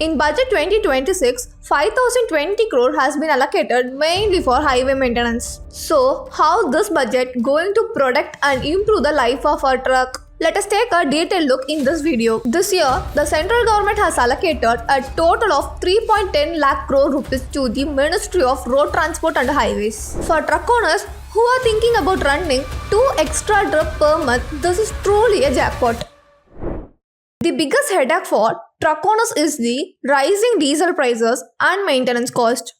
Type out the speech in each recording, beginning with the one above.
In budget 2026, 5020 crore has been allocated mainly for highway maintenance. So, how this budget going to protect and improve the life of our truck? Let us take a detailed look in this video. This year, the central government has allocated a total of 3.10 lakh crore rupees to the Ministry of Road Transport and Highways. For truck owners who are thinking about running 2 extra trips per month, this is truly a jackpot. The biggest headache for truck owners is the rising diesel prices and maintenance cost.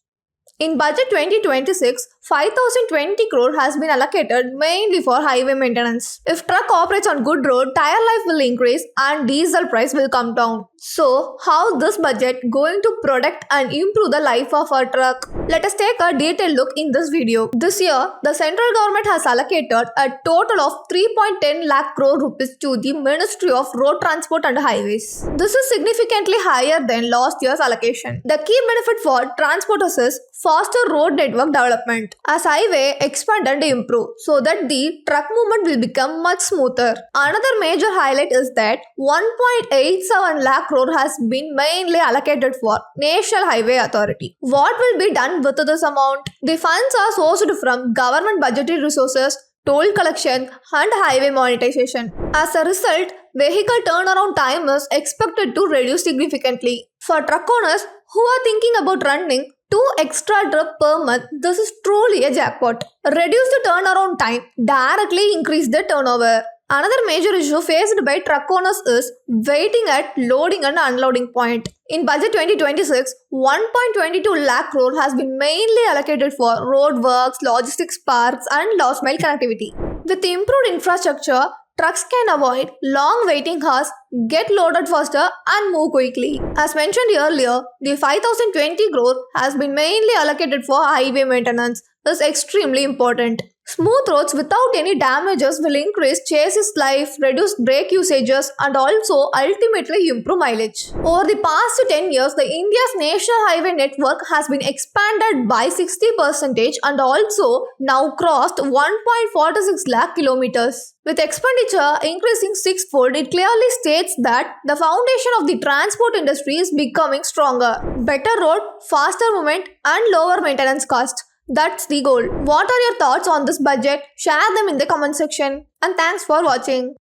In budget 2026, 5020 crore has been allocated mainly for highway maintenance. If truck operates on good road, tire life will increase and diesel price will come down. So, how this budget going to protect and improve the life of our truck? Let us take a detailed look in this video. This year, the central government has allocated a total of 3.10 lakh crore rupees to the Ministry of Road Transport and Highways. This is significantly higher than last year's allocation. The key benefit for transporters is faster road network development as highway expand and improve so that the truck movement will become much smoother. Another major highlight is that 1.87 lakh crore has been mainly allocated for National Highway Authority. What will be done with this amount? The funds are sourced from government budgetary resources, toll collection and highway monetization. As a result, vehicle turnaround time is expected to reduce significantly. For truck owners who are thinking about running 2 extra trips per month, this is truly a jackpot. Reduce the turnaround time, directly increase the turnover. Another major issue faced by truck owners is waiting at loading and unloading point. In budget 2026, 1.22 lakh crore has been mainly allocated for road works, logistics parks and last mile connectivity. With improved infrastructure, trucks can avoid long waiting hours, get loaded faster and move quickly. As mentioned earlier, the 5020 crore has been mainly allocated for highway maintenance. This is extremely important. Smooth roads without any damages will increase chassis life, reduce brake usages and also ultimately improve mileage. Over the past 10 years, the India's national highway network has been expanded by 60% and also now crossed 1.46 lakh kilometers. With expenditure increasing sixfold, it clearly states that the foundation of the transport industry is becoming stronger. Better road, faster movement and lower maintenance cost. That's the goal. What are your thoughts on this budget? Share them in the comment section. And thanks for watching.